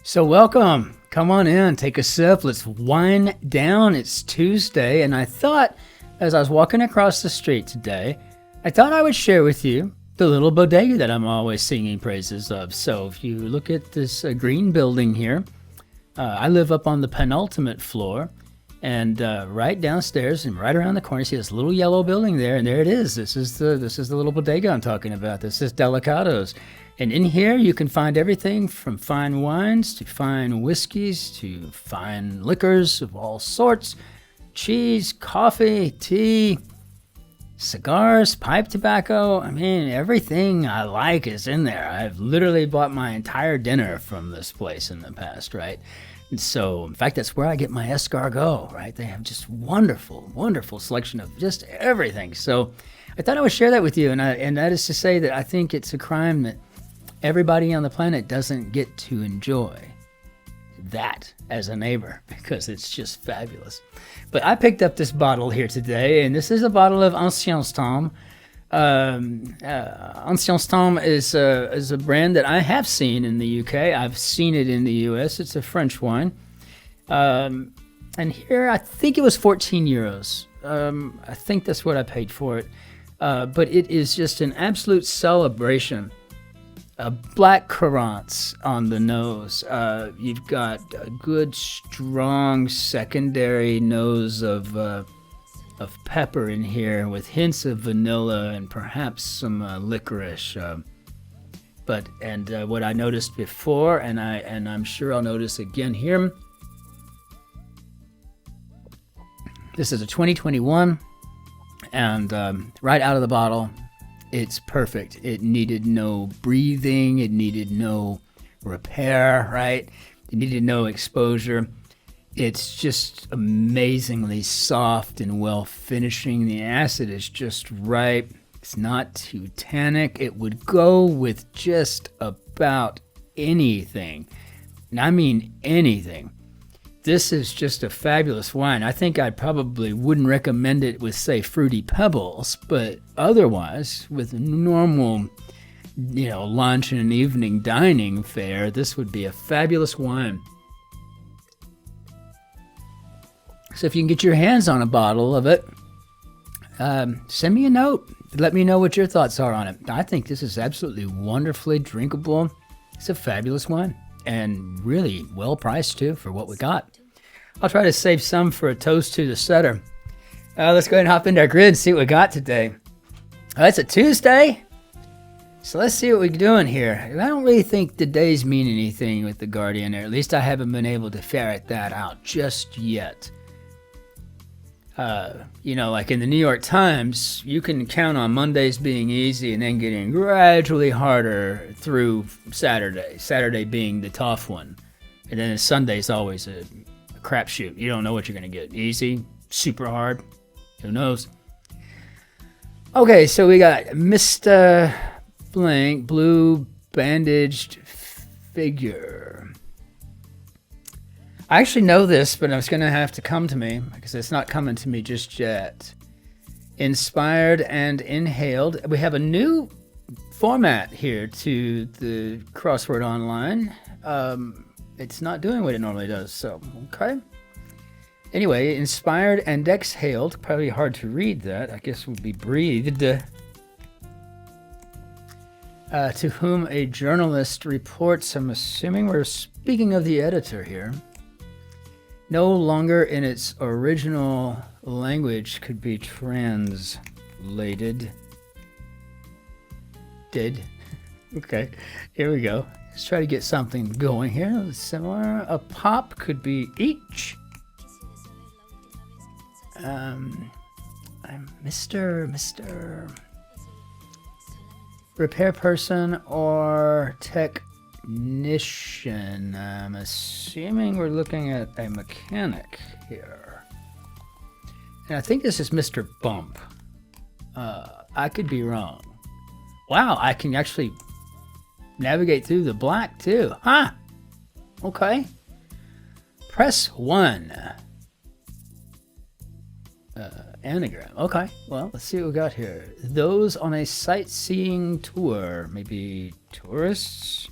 So welcome. Come on in, take a sip. Let's wind down. It's Tuesday, and I thought, as I was walking across the street today, I thought I would share with you the little bodega that I'm always singing praises of. So if you look at this green building here, I live up on the penultimate floor, and right downstairs and right around the corner, you see this little yellow building there, and there it is. This is the little bodega I'm talking about. This is Delicados. And in here, you can find everything from fine wines to fine whiskeys to fine liquors of all sorts, cheese, coffee, tea, cigars, pipe tobacco. I mean, everything I like is in there. I've literally bought my entire dinner from this place in the past, right? And so, in fact, that's where I get my escargot, right? They have just wonderful, wonderful selection of just everything. So I thought I would share that with you. And that is to say that I think it's a crime that everybody on the planet doesn't get to enjoy that as a neighbor, because it's just fabulous. But I picked up this bottle here today, and this is a bottle of Anciens Temps. Anciens Temps is a brand that I have seen in the UK. I've seen it in the US. It's a French wine. And here, I think it was 14 euros. I think that's what I paid for it. But it is just an absolute celebration. Black currants on the nose. You've got a good, strong secondary nose of pepper in here, with hints of vanilla and perhaps some licorice. But what I noticed before, and I'm sure I'll notice again here. This is a 2021, and right out of the bottle, it's perfect. It needed no breathing. It needed no repair, right? It needed no exposure. It's just amazingly soft and well finishing. The acid is just right. It's not too tannic. It would go with just about anything. And I mean anything. This is just a fabulous wine. I think I probably wouldn't recommend it with, say, Fruity Pebbles, but otherwise, with normal, lunch and evening dining fare, this would be a fabulous wine. So if you can get your hands on a bottle of it, send me a note. Let me know what your thoughts are on it. I think this is absolutely wonderfully drinkable. It's a fabulous wine, and really well priced too for what we got. I'll try to save some for a toast to the setter. Let's go ahead and hop into our grid and see what we got today. It's a Tuesday, so let's see what we're doing here. I don't really think the days mean anything with the Guardian, or at least I haven't been able to ferret that out just yet. Like in the New York Times, you can count on Mondays being easy and then getting gradually harder through Saturday. Saturday being the tough one. And then Sunday's always a crapshoot. You don't know what you're going to get. Easy, super hard, who knows? Okay, so we got Mr. Blank, blue bandaged figure. I actually know this, but it's going to have to come to me because it's not coming to me just yet. Inspired and inhaled. We have a new format here to the Crossword Online. It's not doing what it normally does, so okay. Anyway, inspired and exhaled. Probably hard to read that. I guess would be breathed. To whom a journalist reports. I'm assuming we're speaking of the editor here. No longer in its original language could be translated. Did. Okay, here we go. Let's try to get something going here. Similar. A pop could be each. I'm Mr. Repair person or technician. I'm assuming we're looking at a mechanic here. And I think this is Mr. Bump. I could be wrong. Wow, I can actually navigate through the black too. Huh. Okay. Press 1. Anagram. Okay, well, let's see what we got here. Those on a sightseeing tour, maybe tourists,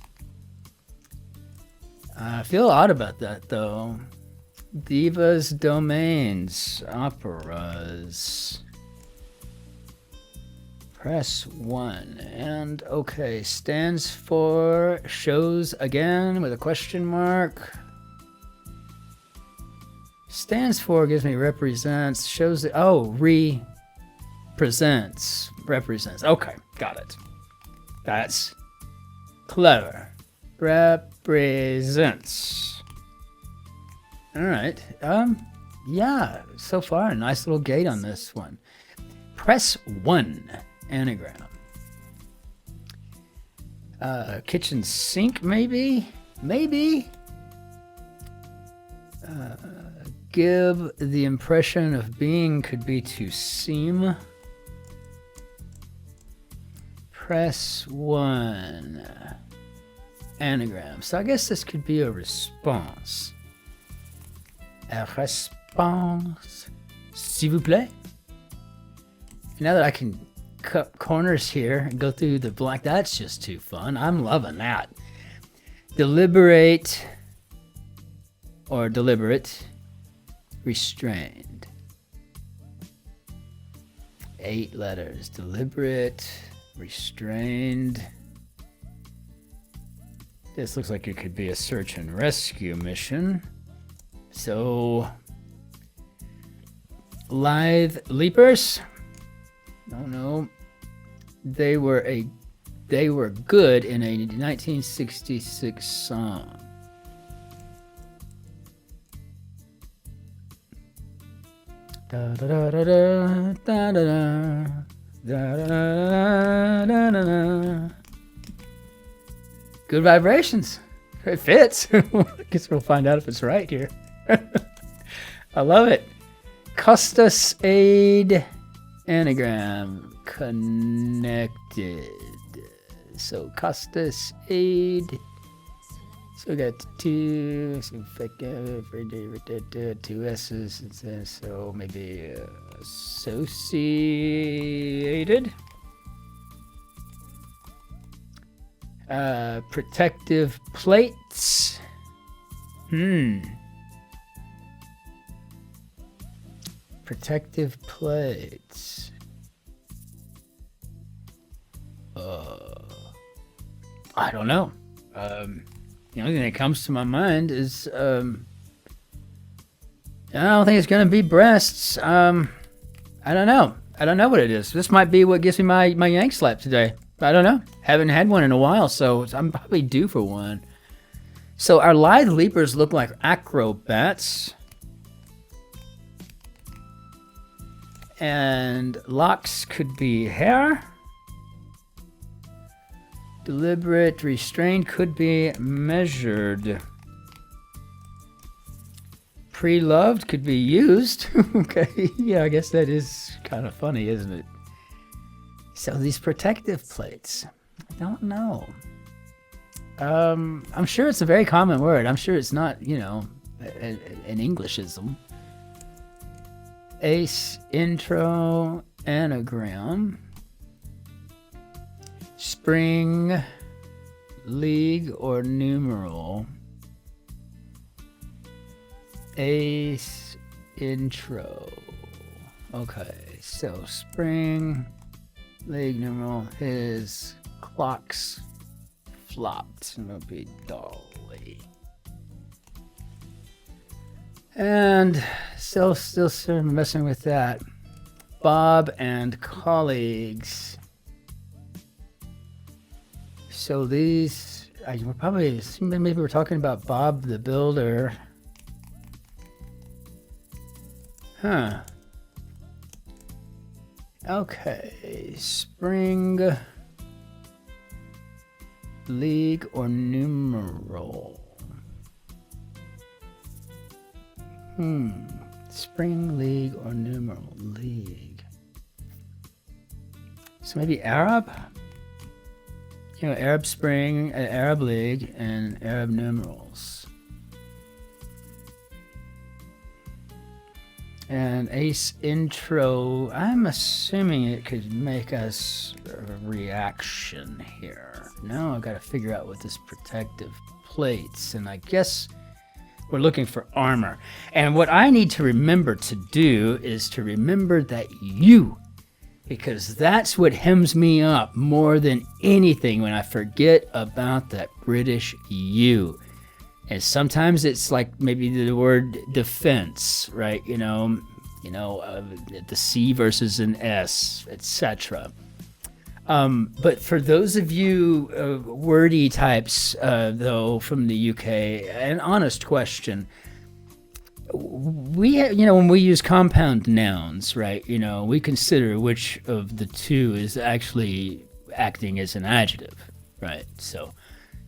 I feel odd about that though. Divas, domains, operas. Press 1 and okay. Stands for, shows again with a question mark. Stands for gives me represents, shows the, oh, represents, represents. Okay, got it. That's clever. Represents. All right. Yeah, so far a nice little gate on this one. Press 1 anagram. Kitchen sink, maybe? Maybe? Give the impression of being could be to seem. Press 1 anagram. So I guess this could be a response. A response. S'il vous plaît. Now that I can cut corners here and go through the black, that's just too fun. I'm loving that. Deliberate or deliberate. Restrained. 8 letters. Deliberate, restrained. This looks like it could be a search and rescue mission. So, lithe leapers. Oh no, they were good in a 1966 song. Da da da da da da da da da da da. Good vibrations. It fits. I guess we'll find out if it's right here. I love it. Custos aid anagram connected. So Custos aid. So we got two S's, so maybe associated. Protective plates. Protective plates. I don't know. The only thing that comes to my mind is, I don't think it's going to be breasts. I don't know. I don't know what it is. This might be what gives me my Yank slap today. I don't know. Haven't had one in a while, so I'm probably due for one. So our lithe leapers look like acrobats. And locks could be hair. Deliberate, restrained could be measured. Pre-loved could be used. Okay, yeah, I guess that is kind of funny, isn't it? So these protective plates, I don't know. I'm sure it's a very common word. I'm sure it's not, you know, an Englishism. Ace, intro, anagram. Spring, league, or numeral. Ace, intro. Okay, so spring, league, numeral. His clocks flopped. And it'll be Dolly. And still sort of messing with that. Bob and colleagues. So these, we're probably, maybe we're talking about Bob the Builder. Huh. Okay, spring, league, or numeral. Spring, league, or numeral. League. So maybe Arab? You know, Arab Spring, Arab League, and Arab numerals. And ace intro, I'm assuming it could make us a reaction here. Now I've got to figure out what this protective plates, and I guess we're looking for armor. And what I need to remember to do is to remember that U, because that's what hems me up more than anything when I forget about that British U. And sometimes it's like maybe the word defense, right? The C versus an S, etc. But for those of you wordy types, though, from the UK, an honest question. When we use compound nouns, right? We consider which of the two is actually acting as an adjective, right? So.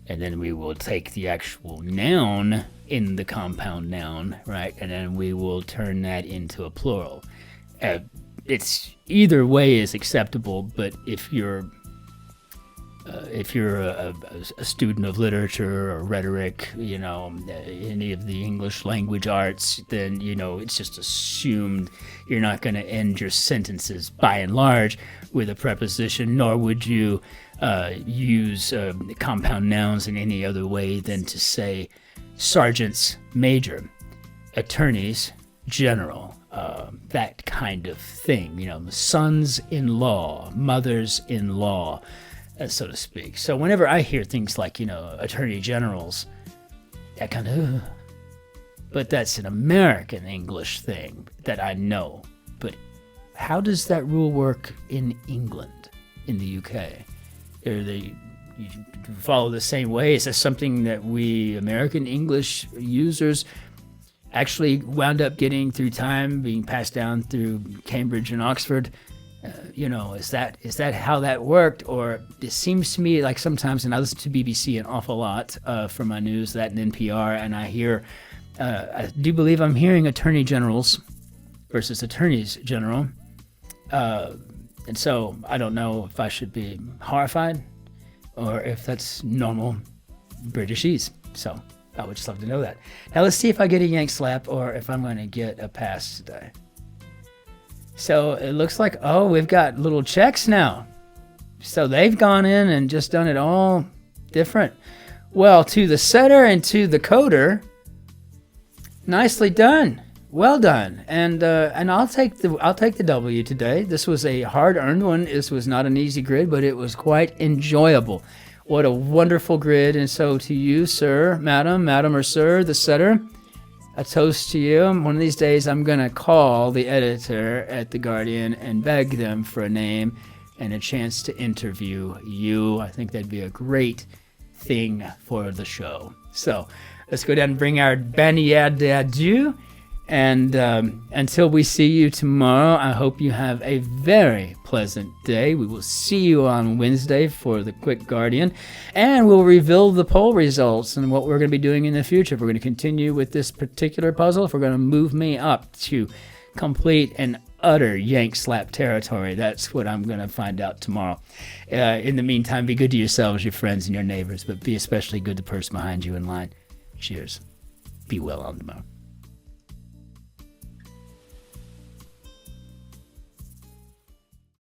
And then we will take the actual noun in the compound noun, right? And then we will turn that into a plural. It's either way is acceptable, but if you're a student of literature or rhetoric, any of the English language arts, then it's just assumed you're not going to end your sentences by and large with a preposition, nor would you use compound nouns in any other way than to say sergeants major, attorneys general, that kind of thing, sons-in-law, mothers-in-law, so to speak. So whenever I hear things like, attorney generals, that kind of, but that's an American English thing that I know. But how does that rule work in England, in the UK? You follow the same way? Is that something that we American English users actually wound up getting through time, being passed down through Cambridge and Oxford? Is that how that worked? Or it seems to me like sometimes, and I listen to BBC an awful lot for my news, that and NPR, and I do believe I'm hearing attorney generals versus attorneys general. And so I don't know if I should be horrified or if that's normal Britishese. So I would just love to know that. Now let's see if I get a Yank slap or if I'm going to get a pass today. So it looks like, we've got little checks now. So they've gone in and just done it all different. Well, to the setter and to the coder, nicely done. Well done, and I'll take the W today. This was a hard-earned one. This was not an easy grid, but it was quite enjoyable. What a wonderful grid! And so to you, sir, madam or sir, the setter, a toast to you. One of these days, I'm gonna call the editor at The Guardian and beg them for a name and a chance to interview you. I think that'd be a great thing for the show. So let's go down and bring our bannière d'adieu. And until we see you tomorrow, I hope you have a very pleasant day. We will see you on Wednesday for the Quick Guardian, and we'll reveal the poll results and what we're going to be doing in the future. If we're going to continue with this particular puzzle, if we're going to move me up to complete and utter Yank slap territory, that's what I'm going to find out tomorrow. In the meantime, be good to yourselves, your friends, and your neighbors, but be especially good to the person behind you in line. Cheers. Be well on tomorrow.